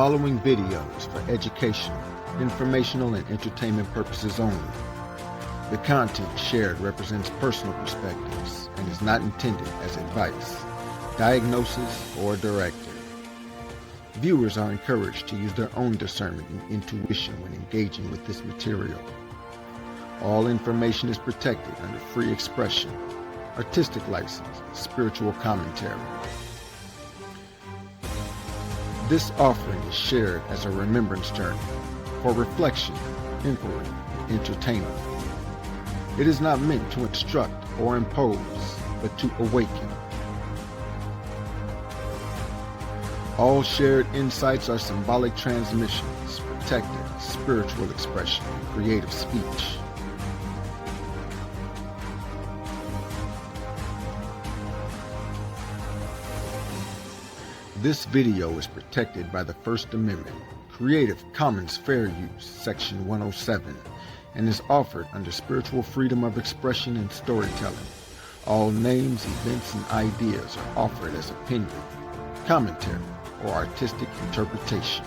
following video is for educational, informational, and entertainment purposes only. The content shared represents personal perspectives and is not intended as advice, diagnosis, or directive. Viewers are encouraged to use their own discernment and intuition when engaging with this material. All information is protected under free expression, artistic license, and spiritual commentary. This offering is shared as a remembrance journey for reflection, inquiry, and entertainment. It is not meant to instruct or impose, but to awaken. All shared insights are symbolic transmissions, protected as spiritual expression and creative speech. This video is protected by the First Amendment, Creative Commons Fair Use, Section 107, and is offered under spiritual freedom of expression and storytelling. All names, events, and ideas are offered as opinion, commentary, or artistic interpretation.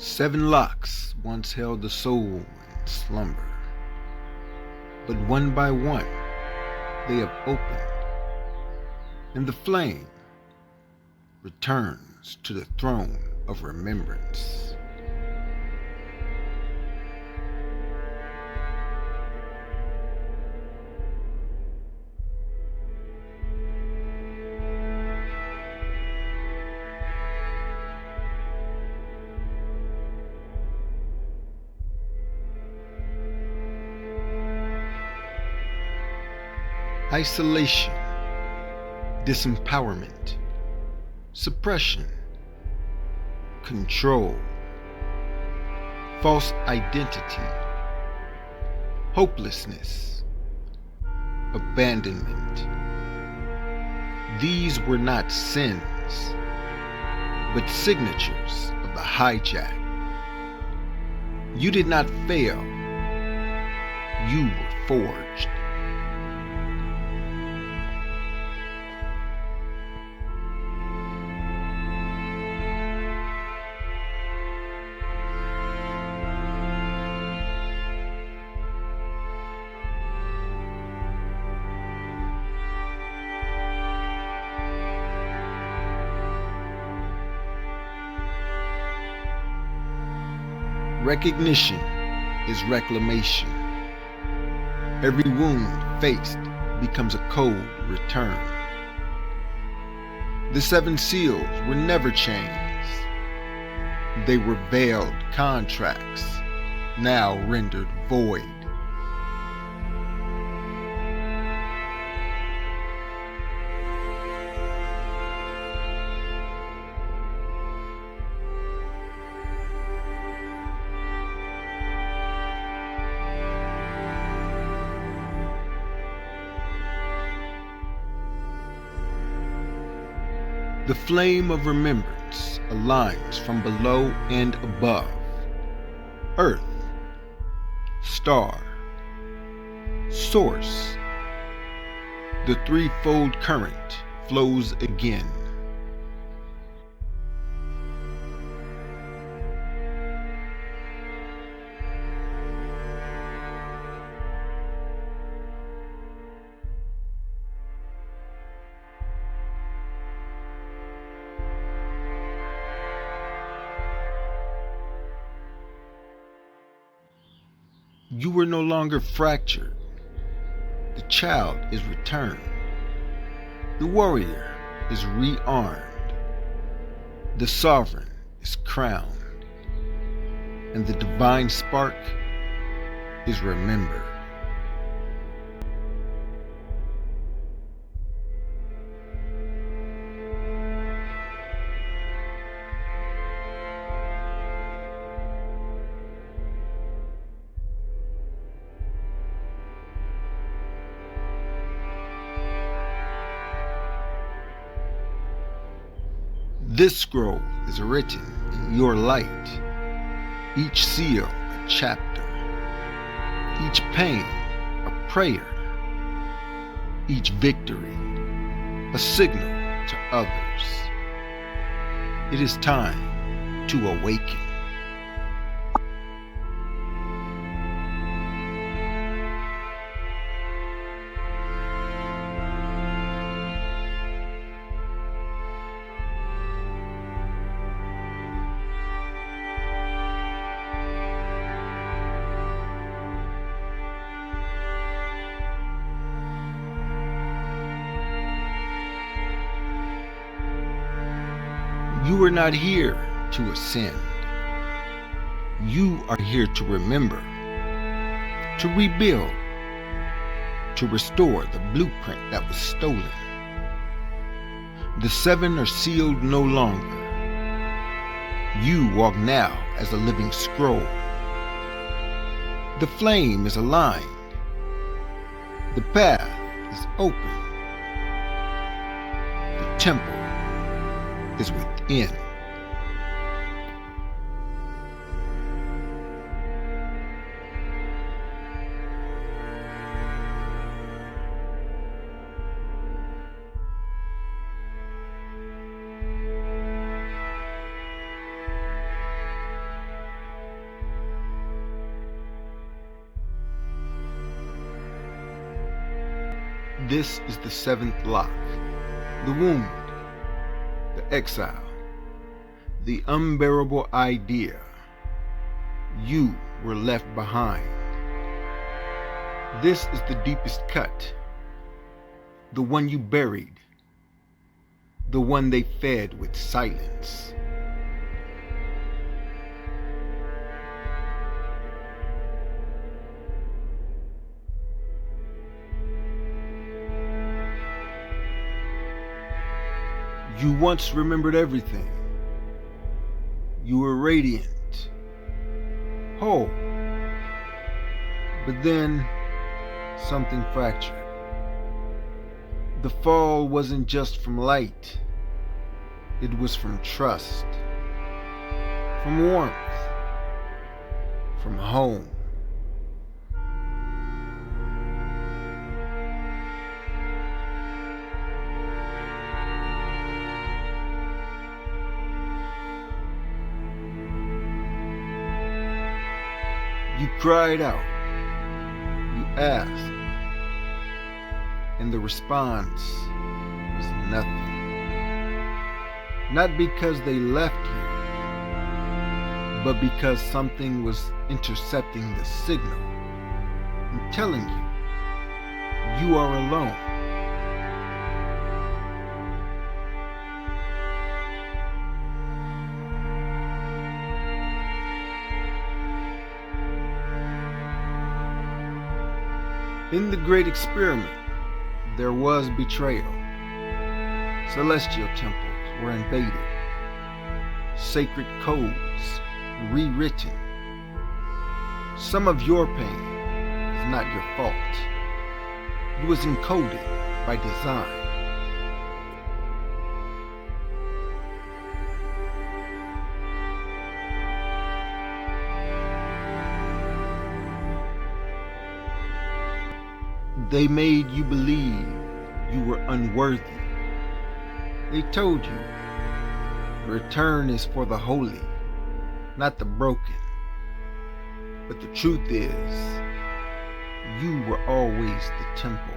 Seven locks once held the soul in slumber, but one by one they have opened and the flame returns to the throne of remembrance. Isolation, disempowerment, suppression, control, false identity, hopelessness, abandonment. These were not sins, but signatures of the hijack. You did not fail. You were forged. Recognition is reclamation. Every wound faced becomes a code returned. The 7 seals were never chains. They were veiled contracts, now rendered void. The flame of remembrance aligns from below and above. Earth, star, source. The threefold current flows again. You were no longer fractured. The child is returned. The warrior is rearmed. The sovereign is crowned. And the divine spark is remembered. This scroll is written in your light, each seal a chapter, each pain a prayer, each victory a signal to others. It is time to awaken. You are not here to ascend. You are here to remember, to rebuild, to restore the blueprint that was stolen. The 7 are sealed no longer. You walk now as a living scroll. The flame is aligned. The path is open. The temple is within. This is the 7th lock, The wound, the exile, the unbearable idea you were left behind. This is the deepest cut, the one you buried, the one they fed with silence. You once remembered everything. You were radiant, whole. But then, something fractured. The fall wasn't just from light. It was from trust, from warmth, from home. You cried out, you asked, and the response was nothing. Not because they left you, but because something was intercepting the signal and telling you you are alone. In the great experiment, there was betrayal. Celestial temples were invaded. Sacred codes rewritten. Some of your pain is not your fault. It was encoded by design. They made you believe you were unworthy. They told you the return is for the holy, not the broken. But the truth is, you were always the temple.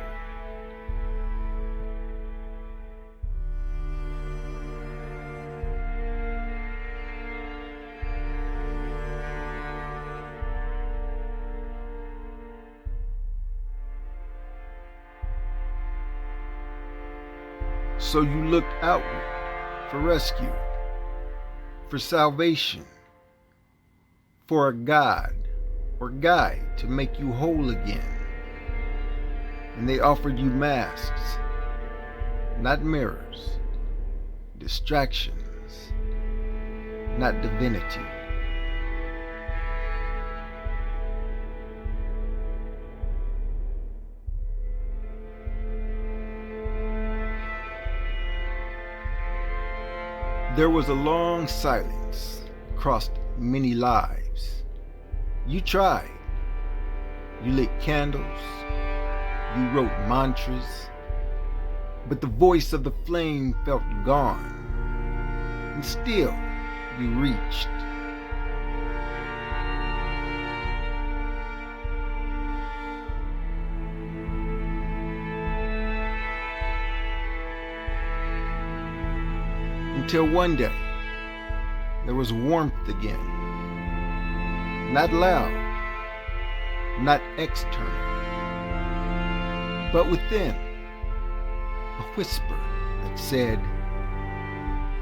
So you looked outward for rescue, for salvation, for a God or guide to make you whole again. And they offered you masks, not mirrors, distractions, not divinity. There was a long silence across many lives. You tried. You lit candles. You wrote mantras. But the voice of the flame felt gone. And still, you reached. Until one day, there was warmth again. Not loud, not external, but within. A whisper that said,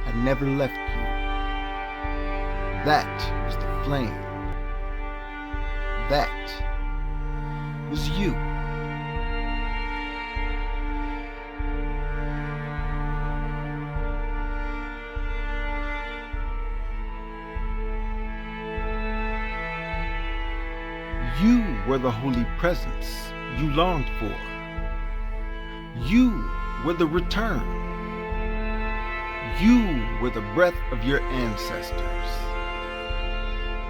I never left you. That was the flame. That was you. You were the holy presence you longed for. You were the return. You were the breath of your ancestors.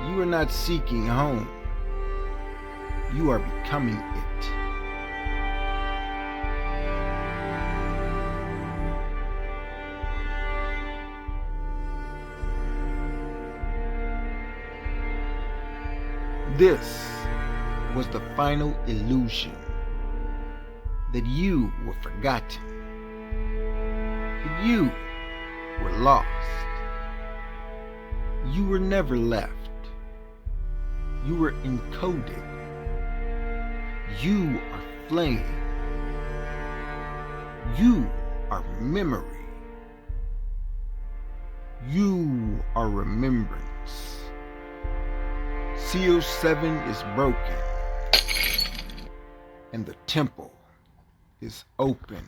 You are not seeking home. You are becoming it. This was the final illusion that you were forgotten. But you were lost. You were never left. You were encoded. You are flame. You are memory. You are remembrance. Seal 7 is broken, and the temple is open.